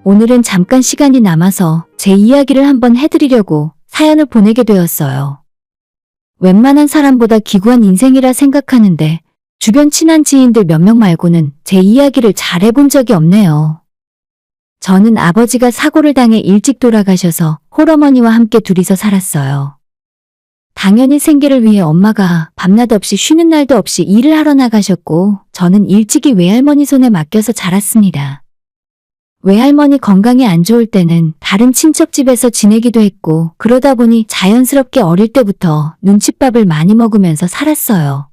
오늘은 잠깐 시간이 남아서 제 이야기를 한번 해드리려고 사연을 보내게 되었어요. 웬만한 사람보다 기구한 인생이라 생각하는데 주변 친한 지인들 몇 명 말고는 제 이야기를 잘 해본 적이 없네요. 저는 아버지가 사고를 당해 일찍 돌아가셔서 홀어머니와 함께 둘이서 살았어요. 당연히 생계를 위해 엄마가 밤낮 없이 쉬는 날도 없이 일을 하러 나가셨고 저는 일찍이 외할머니 손에 맡겨서 자랐습니다. 외할머니 건강이 안 좋을 때는 다른 친척 집에서 지내기도 했고 그러다 보니 자연스럽게 어릴 때부터 눈칫밥을 많이 먹으면서 살았어요.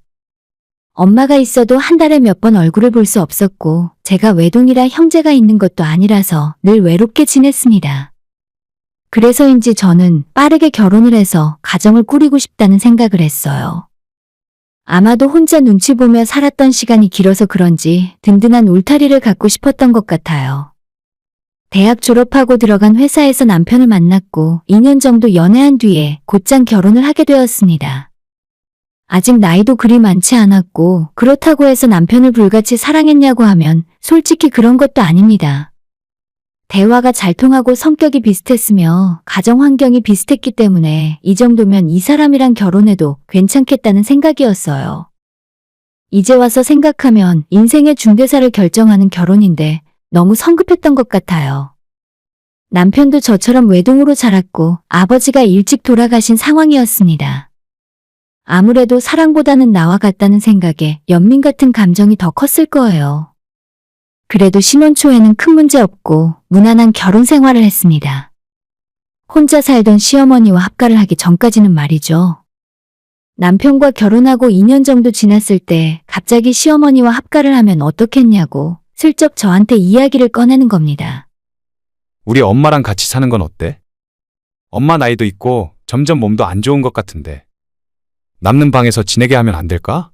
엄마가 있어도 한 달에 몇 번 얼굴을 볼 수 없었고 제가 외동이라 형제가 있는 것도 아니라서 늘 외롭게 지냈습니다. 그래서인지 저는 빠르게 결혼을 해서 가정을 꾸리고 싶다는 생각을 했어요. 아마도 혼자 눈치 보며 살았던 시간이 길어서 그런지 든든한 울타리를 갖고 싶었던 것 같아요. 대학 졸업하고 들어간 회사에서 남편을 만났고 2년 정도 연애한 뒤에 곧장 결혼을 하게 되었습니다. 아직 나이도 그리 많지 않았고 그렇다고 해서 남편을 불같이 사랑했냐고 하면 솔직히 그런 것도 아닙니다. 대화가 잘 통하고 성격이 비슷했으며 가정 환경이 비슷했기 때문에 이 정도면 이 사람이랑 결혼해도 괜찮겠다는 생각이었어요. 이제 와서 생각하면 인생의 중대사를 결정하는 결혼인데 너무 성급했던 것 같아요. 남편도 저처럼 외동으로 자랐고 아버지가 일찍 돌아가신 상황이었습니다. 아무래도 사랑보다는 나와 같다는 생각에 연민 같은 감정이 더 컸을 거예요. 그래도 신혼 초에는 큰 문제 없고 무난한 결혼 생활을 했습니다. 혼자 살던 시어머니와 합가를 하기 전까지는 말이죠. 남편과 결혼하고 2년 정도 지났을 때 갑자기 시어머니와 합가를 하면 어떻겠냐고 슬쩍 저한테 이야기를 꺼내는 겁니다. 우리 엄마랑 같이 사는 건 어때? 엄마 나이도 있고 점점 몸도 안 좋은 것 같은데. 남는 방에서 지내게 하면 안 될까?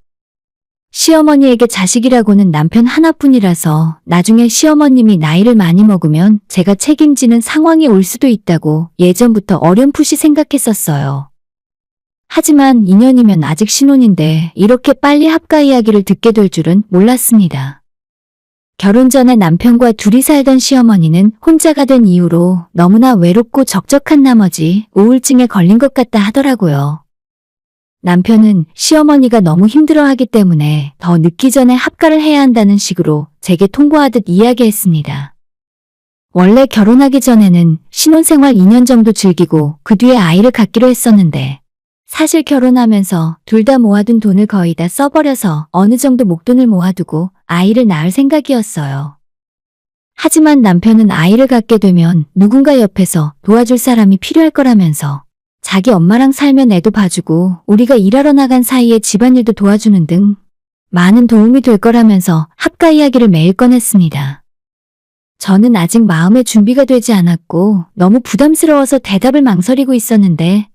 시어머니에게 자식이라고는 남편 하나뿐이라서 나중에 시어머님이 나이를 많이 먹으면 제가 책임지는 상황이 올 수도 있다고 예전부터 어렴풋이 생각했었어요. 하지만 2년이면 아직 신혼인데 이렇게 빨리 합가 이야기를 듣게 될 줄은 몰랐습니다. 결혼 전에 남편과 둘이 살던 시어머니는 혼자가 된 이후로 너무나 외롭고 적적한 나머지 우울증에 걸린 것 같다 하더라고요. 남편은 시어머니가 너무 힘들어하기 때문에 더 늦기 전에 합가를 해야 한다는 식으로 제게 통보하듯 이야기했습니다. 원래 결혼하기 전에는 신혼생활 2년 정도 즐기고 그 뒤에 아이를 갖기로 했었는데 사실 결혼하면서 둘 다 모아둔 돈을 거의 다 써버려서 어느 정도 목돈을 모아두고 아이를 낳을 생각이었어요. 하지만 남편은 아이를 갖게 되면 누군가 옆에서 도와줄 사람이 필요할 거라면서 자기 엄마랑 살면 애도 봐주고 우리가 일하러 나간 사이에 집안일도 도와주는 등 많은 도움이 될 거라면서 합가 이야기를 매일 꺼냈습니다. 저는 아직 마음의 준비가 되지 않았고 너무 부담스러워서 대답을 망설이고 있었는데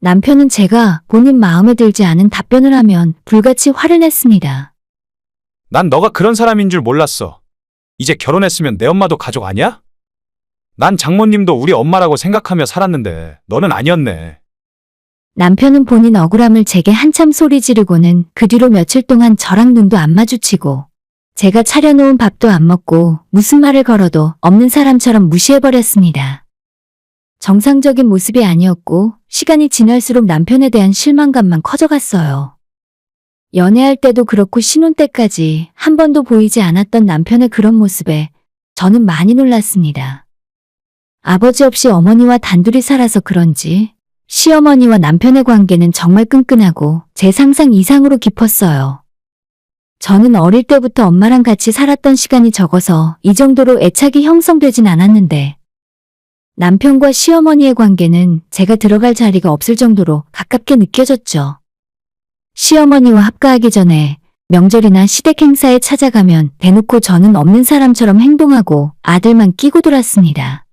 남편은 제가 본인 마음에 들지 않은 답변을 하면 불같이 화를 냈습니다. 난 너가 그런 사람인 줄 몰랐어. 이제 결혼했으면 내 엄마도 가족 아니야? 난 장모님도 우리 엄마라고 생각하며 살았는데 너는 아니었네. 남편은 본인 억울함을 제게 한참 소리 지르고는 그 뒤로 며칠 동안 저랑 눈도 안 마주치고 제가 차려놓은 밥도 안 먹고 무슨 말을 걸어도 없는 사람처럼 무시해버렸습니다. 정상적인 모습이 아니었고 시간이 지날수록 남편에 대한 실망감만 커져갔어요. 연애할 때도 그렇고 신혼 때까지 한 번도 보이지 않았던 남편의 그런 모습에 저는 많이 놀랐습니다. 아버지 없이 어머니와 단둘이 살아서 그런지 시어머니와 남편의 관계는 정말 끈끈하고 제 상상 이상으로 깊었어요. 저는 어릴 때부터 엄마랑 같이 살았던 시간이 적어서 이 정도로 애착이 형성되진 않았는데 남편과 시어머니의 관계는 제가 들어갈 자리가 없을 정도로 가깝게 느껴졌죠. 시어머니와 합가하기 전에 명절이나 시댁 행사에 찾아가면 대놓고 저는 없는 사람처럼 행동하고 아들만 끼고 돌았습니다.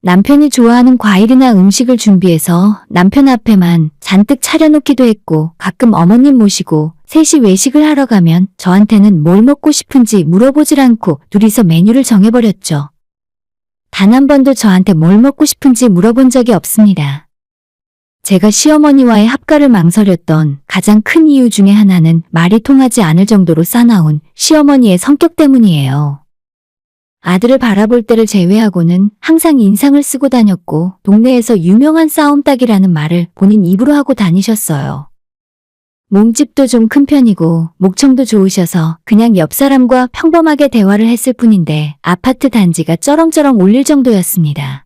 남편이 좋아하는 과일이나 음식을 준비해서 남편 앞에만 잔뜩 차려놓기도 했고 가끔 어머님 모시고 셋이 외식을 하러 가면 저한테는 뭘 먹고 싶은지 물어보질 않고 둘이서 메뉴를 정해버렸죠. 단 한 번도 저한테 뭘 먹고 싶은지 물어본 적이 없습니다. 제가 시어머니와의 합가를 망설였던 가장 큰 이유 중에 하나는 말이 통하지 않을 정도로 싸나운 시어머니의 성격 때문이에요. 아들을 바라볼 때를 제외하고는 항상 인상을 쓰고 다녔고 동네에서 유명한 싸움닭이라는 말을 본인 입으로 하고 다니셨어요. 몸집도 좀 큰 편이고 목청도 좋으셔서 그냥 옆 사람과 평범하게 대화를 했을 뿐인데 아파트 단지가 쩌렁쩌렁 울릴 정도였습니다.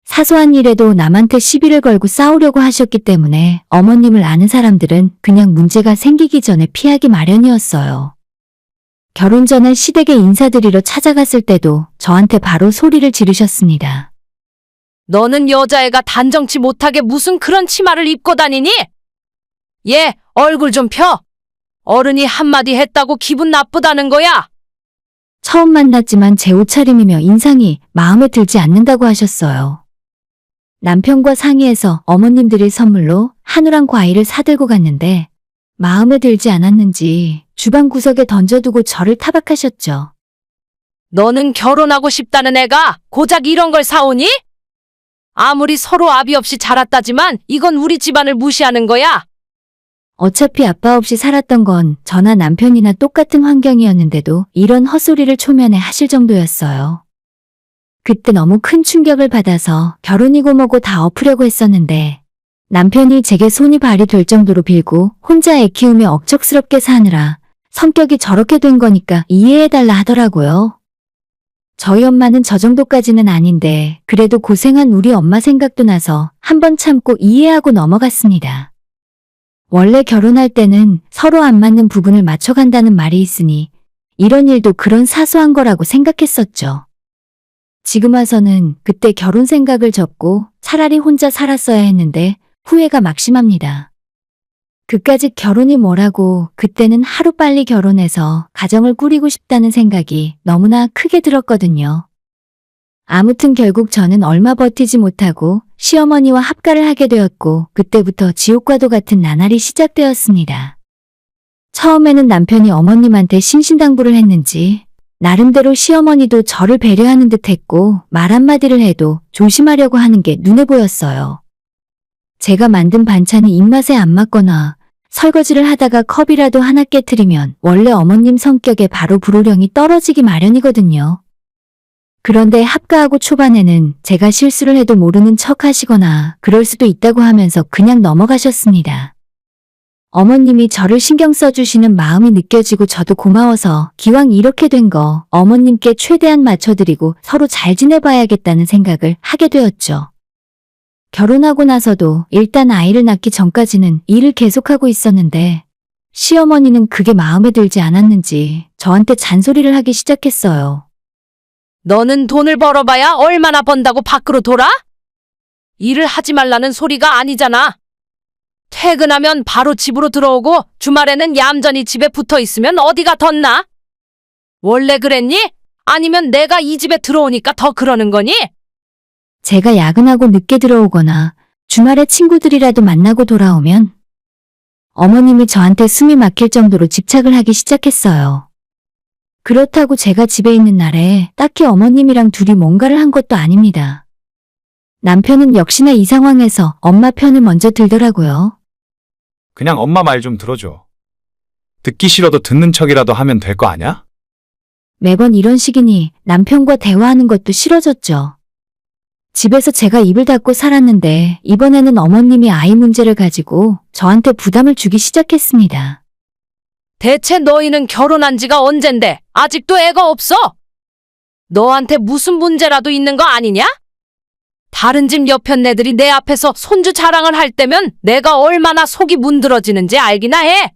사소한 일에도 남한테 시비를 걸고 싸우려고 하셨기 때문에 어머님을 아는 사람들은 그냥 문제가 생기기 전에 피하기 마련이었어요. 결혼 전에 시댁에 인사드리러 찾아갔을 때도 저한테 바로 소리를 지르셨습니다. 너는 여자애가 단정치 못하게 무슨 그런 치마를 입고 다니니? 얘 얼굴 좀 펴. 어른이 한마디 했다고 기분 나쁘다는 거야. 처음 만났지만 제 옷차림이며 인상이 마음에 들지 않는다고 하셨어요. 남편과 상의해서 어머님 드릴 선물로 한우랑 과일을 사들고 갔는데 마음에 들지 않았는지 주방 구석에 던져두고 저를 타박하셨죠. 너는 결혼하고 싶다는 애가 고작 이런 걸 사오니? 아무리 서로 아비 없이 자랐다지만 이건 우리 집안을 무시하는 거야. 어차피 아빠 없이 살았던 건 저나 남편이나 똑같은 환경이었는데도 이런 헛소리를 초면에 하실 정도였어요. 그때 너무 큰 충격을 받아서 결혼이고 뭐고 다 엎으려고 했었는데 남편이 제게 손이 발이 될 정도로 빌고 혼자 애 키우며 억척스럽게 사느라 성격이 저렇게 된 거니까 이해해달라 하더라고요. 저희 엄마는 저 정도까지는 아닌데 그래도 고생한 우리 엄마 생각도 나서 한번 참고 이해하고 넘어갔습니다. 원래 결혼할 때는 서로 안 맞는 부분을 맞춰간다는 말이 있으니 이런 일도 그런 사소한 거라고 생각했었죠. 지금 와서는 그때 결혼 생각을 접고 차라리 혼자 살았어야 했는데 후회가 막심합니다. 그까짓 결혼이 뭐라고 그때는 하루빨리 결혼해서 가정을 꾸리고 싶다는 생각이 너무나 크게 들었거든요. 아무튼 결국 저는 얼마 버티지 못하고 시어머니와 합가를 하게 되었고 그때부터 지옥과도 같은 나날이 시작되었습니다. 처음에는 남편이 어머님한테 신신당부를 했는지 나름대로 시어머니도 저를 배려하는 듯 했고 말 한마디를 해도 조심하려고 하는 게 눈에 보였어요. 제가 만든 반찬이 입맛에 안 맞거나 설거지를 하다가 컵이라도 하나 깨트리면 원래 어머님 성격에 바로 불호령이 떨어지기 마련이거든요. 그런데 합가하고 초반에는 제가 실수를 해도 모르는 척 하시거나 그럴 수도 있다고 하면서 그냥 넘어가셨습니다. 어머님이 저를 신경 써주시는 마음이 느껴지고 저도 고마워서 기왕 이렇게 된 거 어머님께 최대한 맞춰드리고 서로 잘 지내봐야겠다는 생각을 하게 되었죠. 결혼하고 나서도 일단 아이를 낳기 전까지는 일을 계속하고 있었는데 시어머니는 그게 마음에 들지 않았는지 저한테 잔소리를 하기 시작했어요. 너는 돈을 벌어봐야 얼마나 번다고 밖으로 돌아? 일을 하지 말라는 소리가 아니잖아. 퇴근하면 바로 집으로 들어오고 주말에는 얌전히 집에 붙어 있으면 어디가 덧나? 원래 그랬니? 아니면 내가 이 집에 들어오니까 더 그러는 거니? 제가 야근하고 늦게 들어오거나 주말에 친구들이라도 만나고 돌아오면 어머님이 저한테 숨이 막힐 정도로 집착을 하기 시작했어요. 그렇다고 제가 집에 있는 날에 딱히 어머님이랑 둘이 뭔가를 한 것도 아닙니다. 남편은 역시나 이 상황에서 엄마 편을 먼저 들더라고요. 그냥 엄마 말 좀 들어줘. 듣기 싫어도 듣는 척이라도 하면 될 거 아냐? 매번 이런 식이니 남편과 대화하는 것도 싫어졌죠. 집에서 제가 입을 닫고 살았는데 이번에는 어머님이 아이 문제를 가지고 저한테 부담을 주기 시작했습니다. 대체 너희는 결혼한 지가 언젠데 아직도 애가 없어? 너한테 무슨 문제라도 있는 거 아니냐? 다른 집 여편네들이 내 앞에서 손주 자랑을 할 때면 내가 얼마나 속이 문드러지는지 알기나 해.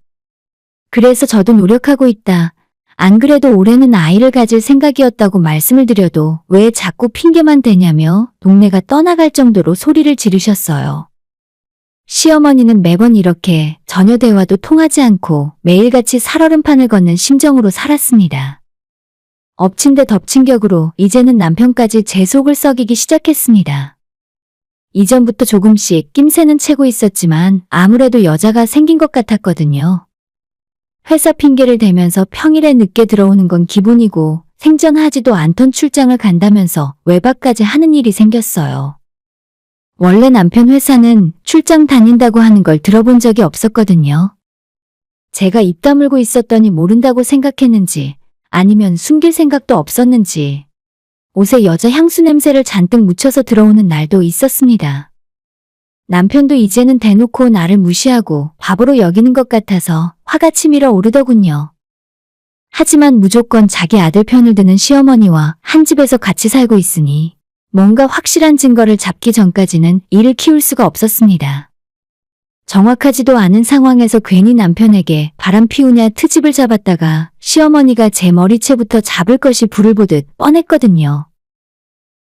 그래서 저도 노력하고 있다. 안 그래도 올해는 아이를 가질 생각이었다고 말씀을 드려도 왜 자꾸 핑계만 대냐며 동네가 떠나갈 정도로 소리를 지르셨어요. 시어머니는 매번 이렇게 전혀 대화도 통하지 않고 매일같이 살얼음판을 걷는 심정으로 살았습니다. 엎친 데 덮친 격으로 이제는 남편까지 제 속을 썩이기 시작했습니다. 이전부터 조금씩 낌새는 채고 있었지만 아무래도 여자가 생긴 것 같았거든요. 회사 핑계를 대면서 평일에 늦게 들어오는 건 기본이고 생전하지도 않던 출장을 간다면서 외박까지 하는 일이 생겼어요. 원래 남편 회사는 출장 다닌다고 하는 걸 들어본 적이 없었거든요. 제가 입 다물고 있었더니 모른다고 생각했는지 아니면 숨길 생각도 없었는지 옷에 여자 향수 냄새를 잔뜩 묻혀서 들어오는 날도 있었습니다. 남편도 이제는 대놓고 나를 무시하고 바보로 여기는 것 같아서 화가 치밀어 오르더군요. 하지만 무조건 자기 아들 편을 드는 시어머니와 한 집에서 같이 살고 있으니 뭔가 확실한 증거를 잡기 전까지는 이를 키울 수가 없었습니다. 정확하지도 않은 상황에서 괜히 남편에게 바람 피우냐 트집을 잡았다가 시어머니가 제 머리채부터 잡을 것이 불을 보듯 뻔했거든요.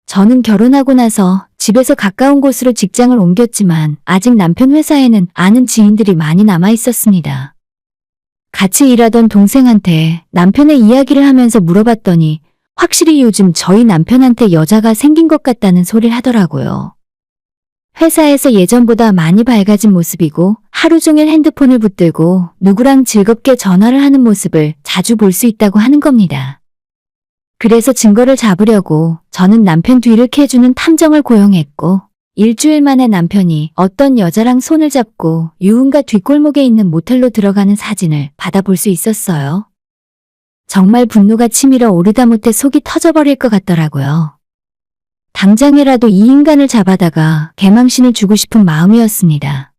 저는 결혼하고 나서 집에서 가까운 곳으로 직장을 옮겼지만 아직 남편 회사에는 아는 지인들이 많이 남아 있었습니다. 같이 일하던 동생한테 남편의 이야기를 하면서 물어봤더니 확실히 요즘 저희 남편한테 여자가 생긴 것 같다는 소리를 하더라고요. 회사에서 예전보다 많이 밝아진 모습이고 하루 종일 핸드폰을 붙들고 누구랑 즐겁게 전화를 하는 모습을 자주 볼 수 있다고 하는 겁니다. 그래서 증거를 잡으려고 저는 남편 뒤를 캐주는 탐정을 고용했고 일주일 만에 남편이 어떤 여자랑 손을 잡고 유흥가 뒷골목에 있는 모텔로 들어가는 사진을 받아볼 수 있었어요. 정말 분노가 치밀어 오르다 못해 속이 터져버릴 것 같더라고요. 당장이라도 이 인간을 잡아다가 개망신을 주고 싶은 마음이었습니다.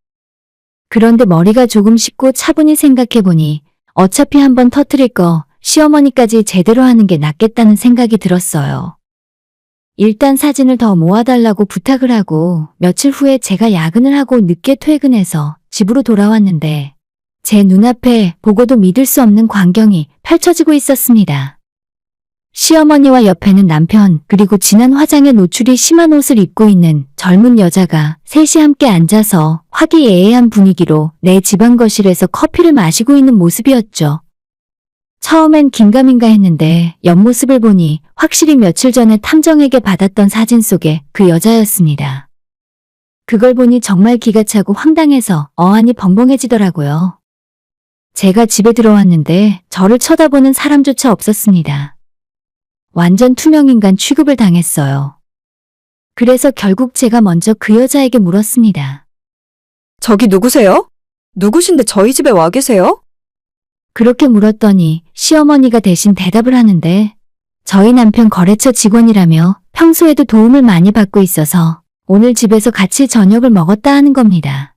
그런데 머리가 조금 식고 차분히 생각해보니 어차피 한번 터뜨릴 거 시어머니까지 제대로 하는 게 낫겠다는 생각이 들었어요. 일단 사진을 더 모아달라고 부탁을 하고 며칠 후에 제가 야근을 하고 늦게 퇴근해서 집으로 돌아왔는데 제 눈앞에 보고도 믿을 수 없는 광경이 펼쳐지고 있었습니다. 시어머니와 옆에는 남편 그리고 진한 화장에 노출이 심한 옷을 입고 있는 젊은 여자가 셋이 함께 앉아서 화기애애한 분위기로 내 집안 거실에서 커피를 마시고 있는 모습이었죠. 처음엔 긴가민가 했는데 옆모습을 보니 확실히 며칠 전에 탐정에게 받았던 사진 속의 그 여자였습니다. 그걸 보니 정말 기가 차고 황당해서 어안이 벙벙해지더라고요. 제가 집에 들어왔는데 저를 쳐다보는 사람조차 없었습니다. 완전 투명인간 취급을 당했어요. 그래서 결국 제가 먼저 그 여자에게 물었습니다. 저기 누구세요? 누구신데 저희 집에 와 계세요? 그렇게 물었더니 시어머니가 대신 대답을 하는데 저희 남편 거래처 직원이라며 평소에도 도움을 많이 받고 있어서 오늘 집에서 같이 저녁을 먹었다 하는 겁니다.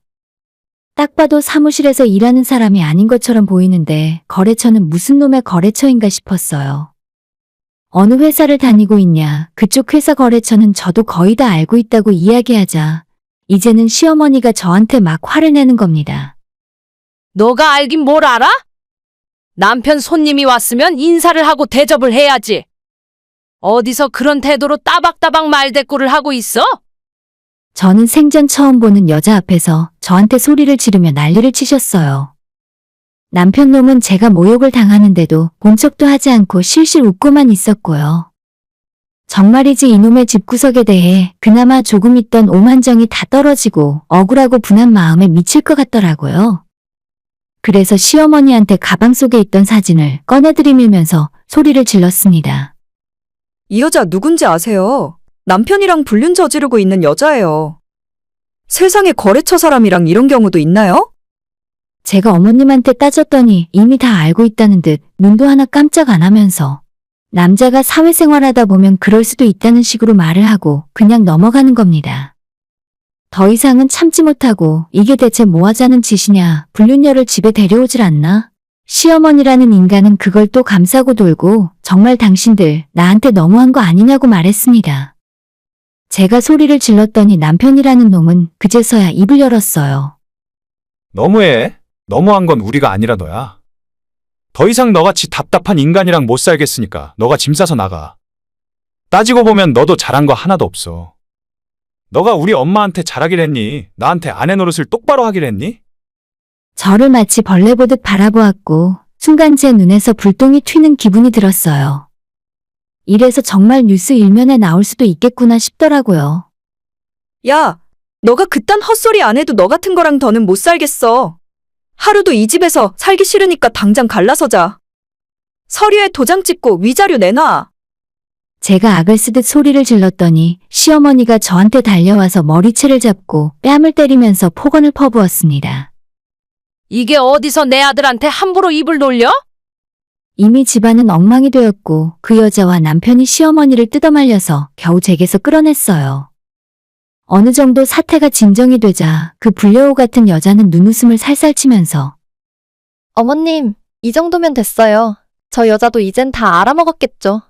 딱 봐도 사무실에서 일하는 사람이 아닌 것처럼 보이는데 거래처는 무슨 놈의 거래처인가 싶었어요. 어느 회사를 다니고 있냐, 그쪽 회사 거래처는 저도 거의 다 알고 있다고 이야기하자 이제는 시어머니가 저한테 막 화를 내는 겁니다. 너가 알긴 뭘 알아? 남편 손님이 왔으면 인사를 하고 대접을 해야지. 어디서 그런 태도로 따박따박 말대꾸를 하고 있어? 저는 생전 처음 보는 여자 앞에서 저한테 소리를 지르며 난리를 치셨어요. 남편 놈은 제가 모욕을 당하는데도 본 척도 하지 않고 실실 웃고만 있었고요. 정말이지 이놈의 집구석에 대해 그나마 조금 있던 오만정이 다 떨어지고 억울하고 분한 마음에 미칠 것 같더라고요. 그래서 시어머니한테 가방 속에 있던 사진을 꺼내들이밀면서 소리를 질렀습니다. 이 여자 누군지 아세요? 남편이랑 불륜 저지르고 있는 여자예요. 세상에 거래처 사람이랑 이런 경우도 있나요? 제가 어머님한테 따졌더니 이미 다 알고 있다는 듯 눈도 하나 깜짝 안 하면서 남자가 사회생활하다 보면 그럴 수도 있다는 식으로 말을 하고 그냥 넘어가는 겁니다. 더 이상은 참지 못하고 이게 대체 뭐 하자는 짓이냐, 불륜녀를 집에 데려오질 않나? 시어머니라는 인간은 그걸 또 감싸고 돌고 정말 당신들 나한테 너무한 거 아니냐고 말했습니다. 제가 소리를 질렀더니 남편이라는 놈은 그제서야 입을 열었어요. 너무해. 너무한 건 우리가 아니라 너야. 더 이상 너같이 답답한 인간이랑 못 살겠으니까 너가 짐 싸서 나가. 따지고 보면 너도 잘한 거 하나도 없어. 너가 우리 엄마한테 잘하길 했니? 나한테 아내 노릇을 똑바로 하길 했니? 저를 마치 벌레 보듯 바라보았고 순간 제 눈에서 불똥이 튀는 기분이 들었어요. 이래서 정말 뉴스 일면에 나올 수도 있겠구나 싶더라고요. 야, 너가 그딴 헛소리 안 해도 너 같은 거랑 더는 못 살겠어. 하루도 이 집에서 살기 싫으니까 당장 갈라서자. 서류에 도장 찍고 위자료 내놔. 제가 악을 쓰듯 소리를 질렀더니 시어머니가 저한테 달려와서 머리채를 잡고 뺨을 때리면서 폭언을 퍼부었습니다. 이게 어디서 내 아들한테 함부로 입을 놀려? 이미 집안은 엉망이 되었고 그 여자와 남편이 시어머니를 뜯어말려서 겨우 제게서 끌어냈어요. 어느 정도 사태가 진정이 되자 그 불려우 같은 여자는 눈웃음을 살살 치면서 어머님, 이 정도면 됐어요. 저 여자도 이젠 다 알아먹었겠죠.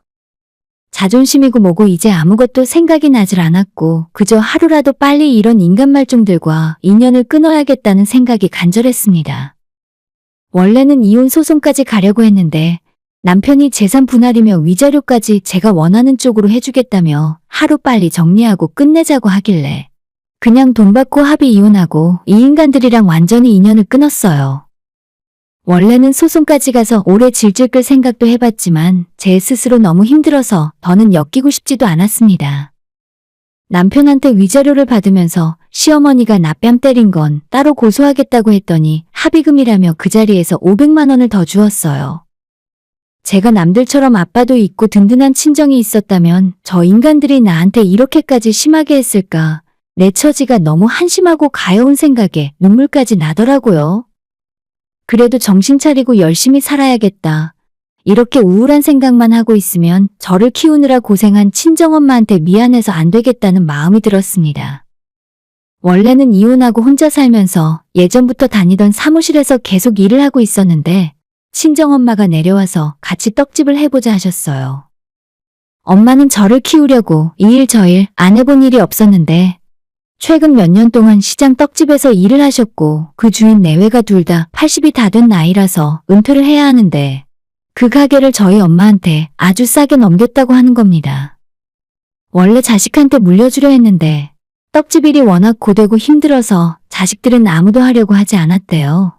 자존심이고 뭐고 이제 아무것도 생각이 나질 않았고 그저 하루라도 빨리 이런 인간 말종들과 인연을 끊어야겠다는 생각이 간절했습니다. 원래는 이혼 소송까지 가려고 했는데 남편이 재산 분할이며 위자료까지 제가 원하는 쪽으로 해주겠다며 하루빨리 정리하고 끝내자고 하길래 그냥 돈 받고 합의 이혼하고 이 인간들이랑 완전히 인연을 끊었어요. 원래는 소송까지 가서 오래 질질 끌 생각도 해봤지만 제 스스로 너무 힘들어서 더는 엮이고 싶지도 않았습니다. 남편한테 위자료를 받으면서 시어머니가 나 뺨 때린 건 따로 고소하겠다고 했더니 합의금이라며 그 자리에서 500만 원을 더 주었어요. 제가 남들처럼 아빠도 있고 든든한 친정이 있었다면 저 인간들이 나한테 이렇게까지 심하게 했을까? 내 처지가 너무 한심하고 가여운 생각에 눈물까지 나더라고요. 그래도 정신 차리고 열심히 살아야겠다. 이렇게 우울한 생각만 하고 있으면 저를 키우느라 고생한 친정엄마한테 미안해서 안 되겠다는 마음이 들었습니다. 원래는 이혼하고 혼자 살면서 예전부터 다니던 사무실에서 계속 일을 하고 있었는데 친정엄마가 내려와서 같이 떡집을 해보자 하셨어요. 엄마는 저를 키우려고 이 일 저 일 안 해본 일이 없었는데 최근 몇 년 동안 시장 떡집에서 일을 하셨고 그 주인 내외가 둘 다 80이 다 된 나이라서 은퇴를 해야 하는데 그 가게를 저희 엄마한테 아주 싸게 넘겼다고 하는 겁니다. 원래 자식한테 물려주려 했는데 떡집 일이 워낙 고되고 힘들어서 자식들은 아무도 하려고 하지 않았대요.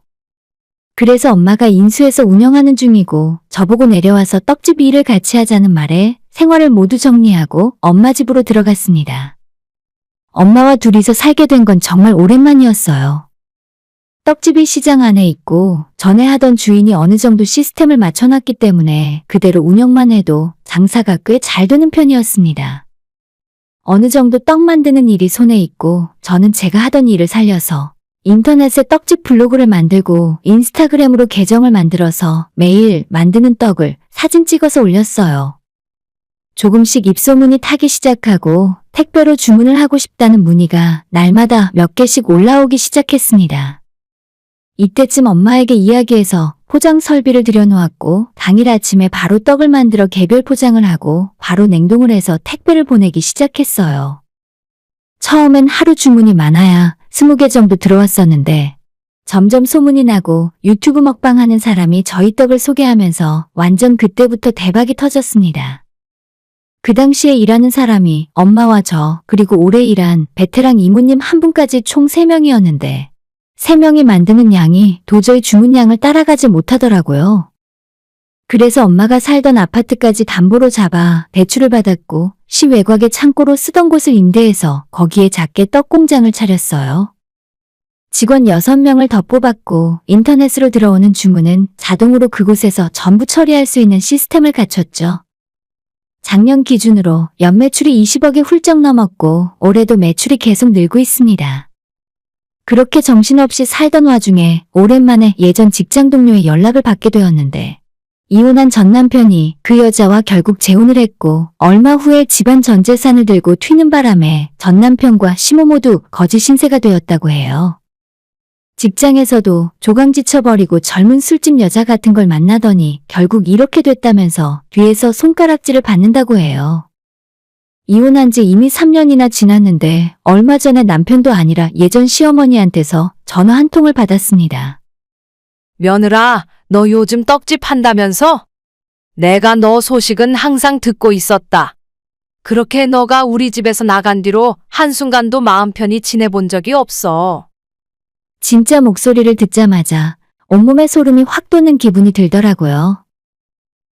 그래서 엄마가 인수해서 운영하는 중이고 저보고 내려와서 떡집 일을 같이 하자는 말에 생활을 모두 정리하고 엄마 집으로 들어갔습니다. 엄마와 둘이서 살게 된 건 정말 오랜만이었어요. 떡집이 시장 안에 있고 전에 하던 주인이 어느 정도 시스템을 맞춰놨기 때문에 그대로 운영만 해도 장사가 꽤 잘 되는 편이었습니다. 어느 정도 떡 만드는 일이 손에 있고 저는 제가 하던 일을 살려서 인터넷에 떡집 블로그를 만들고 인스타그램으로 계정을 만들어서 매일 만드는 떡을 사진 찍어서 올렸어요. 조금씩 입소문이 타기 시작하고 택배로 주문을 하고 싶다는 문의가 날마다 몇 개씩 올라오기 시작했습니다. 이때쯤 엄마에게 이야기해서 포장 설비를 들여놓았고 당일 아침에 바로 떡을 만들어 개별 포장을 하고 바로 냉동을 해서 택배를 보내기 시작했어요. 처음엔 하루 주문이 많아야 20개 정도 들어왔었는데 점점 소문이 나고 유튜브 먹방하는 사람이 저희 떡을 소개하면서 완전 그때부터 대박이 터졌습니다. 그 당시에 일하는 사람이 엄마와 저 그리고 오래 일한 베테랑 이모님 한 분까지 총 3명이었는데 3명이 만드는 양이 도저히 주문량을 따라가지 못하더라고요. 그래서 엄마가 살던 아파트까지 담보로 잡아 대출을 받았고 시 외곽의 창고로 쓰던 곳을 임대해서 거기에 작게 떡 공장을 차렸어요. 직원 6명을 더 뽑았고 인터넷으로 들어오는 주문은 자동으로 그곳에서 전부 처리할 수 있는 시스템을 갖췄죠. 작년 기준으로 연매출이 20억이 훌쩍 넘었고 올해도 매출이 계속 늘고 있습니다. 그렇게 정신없이 살던 와중에 오랜만에 예전 직장 동료의 연락을 받게 되었는데 이혼한 전 남편이 그 여자와 결국 재혼을 했고 얼마 후에 집안 전 재산을 들고 튀는 바람에 전 남편과 시모 모두 거지 신세가 되었다고 해요. 직장에서도 조강지쳐버리고 젊은 술집 여자 같은 걸 만나더니 결국 이렇게 됐다면서 뒤에서 손가락질을 받는다고 해요. 이혼한 지 이미 3년이나 지났는데 얼마 전에 남편도 아니라 예전 시어머니한테서 전화 한 통을 받았습니다. 며느라, 너 요즘 떡집 한다면서? 내가 너 소식은 항상 듣고 있었다. 그렇게 너가 우리 집에서 나간 뒤로 한순간도 마음 편히 지내본 적이 없어. 진짜 목소리를 듣자마자 온몸에 소름이 확 돋는 기분이 들더라고요.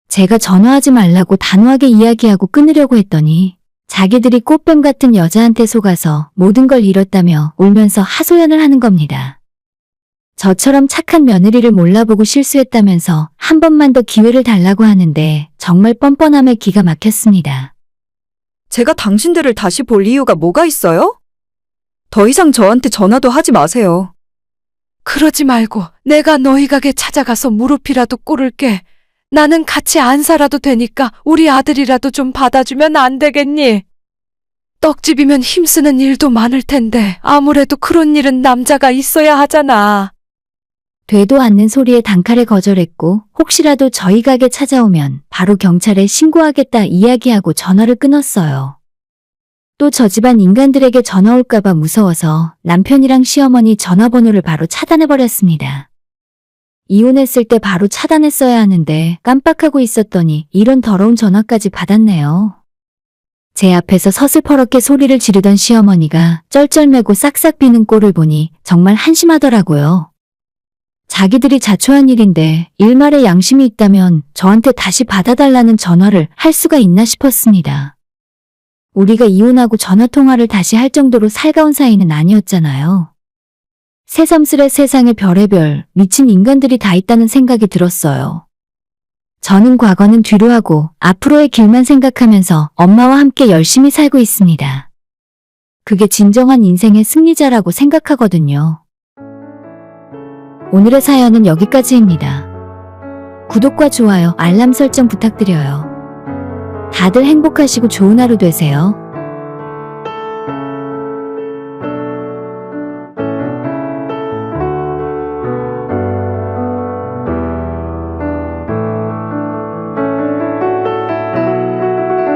제가 전화하지 말라고 단호하게 이야기하고 끊으려고 했더니 자기들이 꽃뱀 같은 여자한테 속아서 모든 걸 잃었다며 울면서 하소연을 하는 겁니다. 저처럼 착한 며느리를 몰라보고 실수했다면서 한 번만 더 기회를 달라고 하는데 정말 뻔뻔함에 기가 막혔습니다. 제가 당신들을 다시 볼 이유가 뭐가 있어요? 더 이상 저한테 전화도 하지 마세요. 그러지 말고 내가 너희 가게 찾아가서 무릎이라도 꿇을게. 나는 같이 안 살아도 되니까 우리 아들이라도 좀 받아주면 안 되겠니? 떡집이면 힘쓰는 일도 많을 텐데 아무래도 그런 일은 남자가 있어야 하잖아. 되도 않는 소리에 단칼에 거절했고 혹시라도 저희 가게 찾아오면 바로 경찰에 신고하겠다 이야기하고 전화를 끊었어요. 또 저 집안 인간들에게 전화 올까봐 무서워서 남편이랑 시어머니 전화번호를 바로 차단해버렸습니다. 이혼했을 때 바로 차단했어야 하는데 깜빡하고 있었더니 이런 더러운 전화까지 받았네요. 제 앞에서 서슬퍼렇게 소리를 지르던 시어머니가 쩔쩔매고 싹싹 비는 꼴을 보니 정말 한심하더라고요. 자기들이 자초한 일인데 일말의 양심이 있다면 저한테 다시 받아달라는 전화를 할 수가 있나 싶었습니다. 우리가 이혼하고 전화통화를 다시 할 정도로 살가운 사이는 아니었잖아요. 새삼스레 세상에 별의별 미친 인간들이 다 있다는 생각이 들었어요. 저는 과거는 뒤로 하고 앞으로의 길만 생각하면서 엄마와 함께 열심히 살고 있습니다. 그게 진정한 인생의 승리자라고 생각하거든요. 오늘의 사연은 여기까지입니다. 구독과 좋아요, 알람 설정 부탁드려요. 다들 행복하시고 좋은 하루 되세요.